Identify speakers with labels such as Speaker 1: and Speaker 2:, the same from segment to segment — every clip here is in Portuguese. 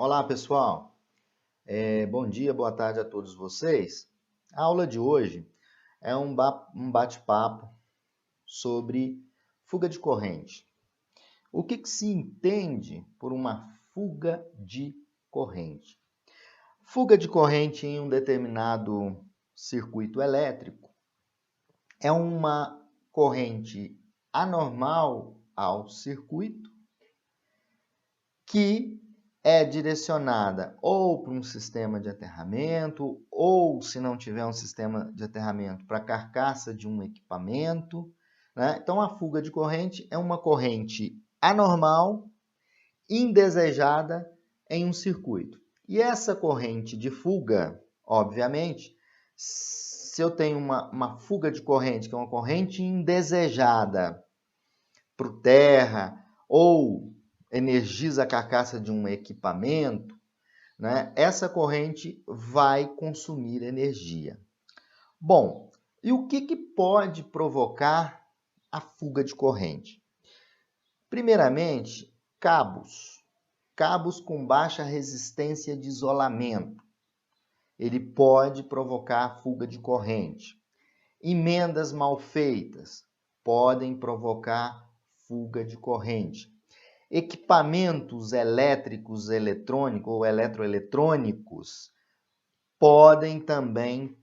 Speaker 1: Olá, pessoal. Bom dia, boa tarde a todos vocês. A aula de hoje é um bate-papo sobre fuga de corrente. O que se entende por uma fuga de corrente? Fuga de corrente em um determinado circuito elétrico é uma corrente anormal ao circuito que é direcionada ou para um sistema de aterramento, ou, se não tiver um sistema de aterramento, para a carcaça de um equipamento, né? Então, a fuga de corrente é uma corrente anormal, indesejada em um circuito. E essa corrente de fuga, obviamente, se eu tenho uma fuga de corrente, que é uma corrente indesejada para o terra, ou energiza a carcaça de um equipamento, né? Essa corrente vai consumir energia. Bom, e o que pode provocar a fuga de corrente? Primeiramente, cabos com baixa resistência de isolamento. Ele pode provocar a fuga de corrente. Emendas mal feitas podem provocar fuga de corrente. Equipamentos elétricos, eletrônicos ou eletroeletrônicos podem também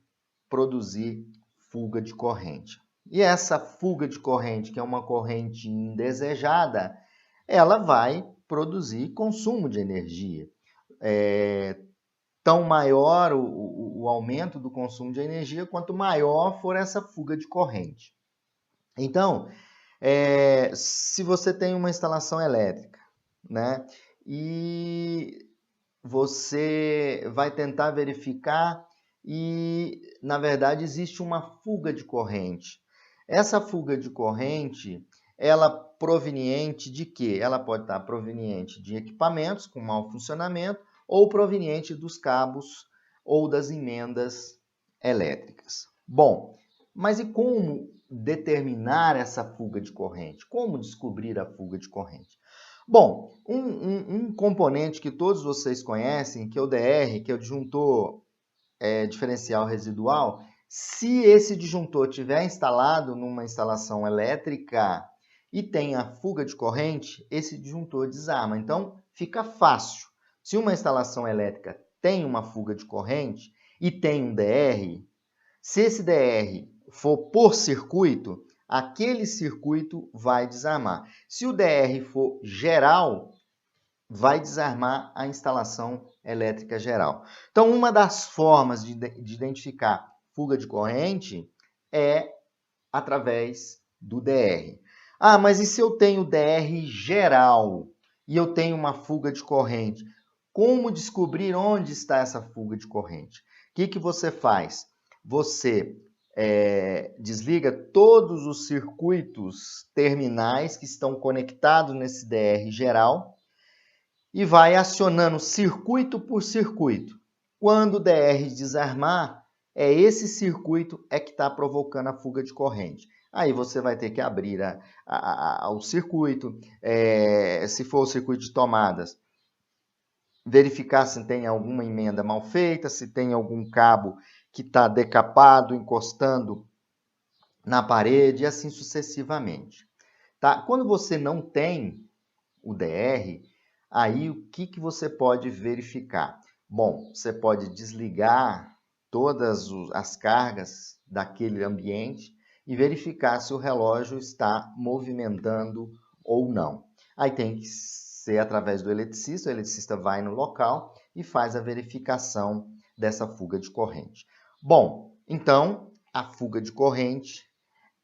Speaker 1: produzir fuga de corrente. E essa fuga de corrente, que é uma corrente indesejada, ela vai produzir consumo de energia. Tão maior o aumento do consumo de energia, quanto maior for essa fuga de corrente. Então, se você tem uma instalação elétrica, né, e você vai tentar verificar e, na verdade, existe uma fuga de corrente. Essa fuga de corrente, ela proveniente de quê? Ela pode estar proveniente de equipamentos com mau funcionamento ou proveniente dos cabos ou das emendas elétricas. Bom, mas e como determinar essa fuga de corrente? Como descobrir a fuga de corrente? Bom, um componente que todos vocês conhecem, que é o DR, que é o disjuntor diferencial residual, se esse disjuntor estiver instalado numa instalação elétrica e tem a fuga de corrente, esse disjuntor desarma. Então, fica fácil. Se uma instalação elétrica tem uma fuga de corrente e tem um DR, se esse DR for por circuito, aquele circuito vai desarmar. Se o DR for geral, vai desarmar a instalação elétrica geral. Então, uma das formas de identificar fuga de corrente é através do DR. Ah, mas e se eu tenho DR geral e eu tenho uma fuga de corrente? Como descobrir onde está essa fuga de corrente? O que você faz? Você desliga todos os circuitos terminais que estão conectados nesse DR geral e vai acionando circuito por circuito. Quando o DR desarmar, esse circuito que está provocando a fuga de corrente. Aí você vai ter que abrir o circuito, se for o circuito de tomadas, verificar se tem alguma emenda mal feita, se tem algum cabo que está decapado, encostando na parede, e assim sucessivamente. Tá? Quando você não tem o DR, aí o que você pode verificar? Bom, você pode desligar todas as cargas daquele ambiente e verificar se o relógio está movimentando ou não. Aí tem que ser através do eletricista, o eletricista vai no local e faz a verificação dessa fuga de corrente. Bom, então a fuga de corrente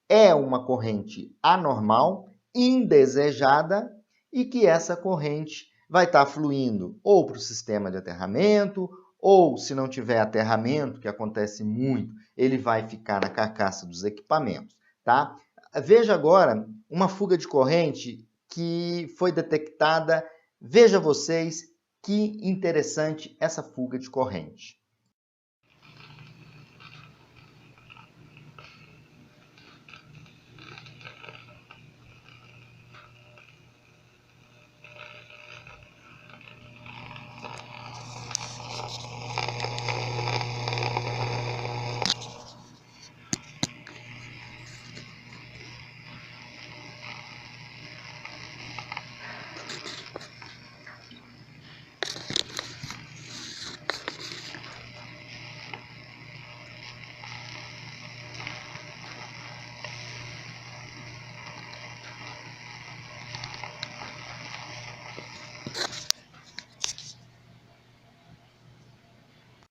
Speaker 1: é uma corrente anormal, indesejada, e que essa corrente vai estar fluindo ou para o sistema de aterramento, ou se não tiver aterramento, que acontece muito, ele vai ficar na carcaça dos equipamentos, tá? Veja agora uma fuga de corrente que foi detectada. Veja vocês que interessante essa fuga de corrente.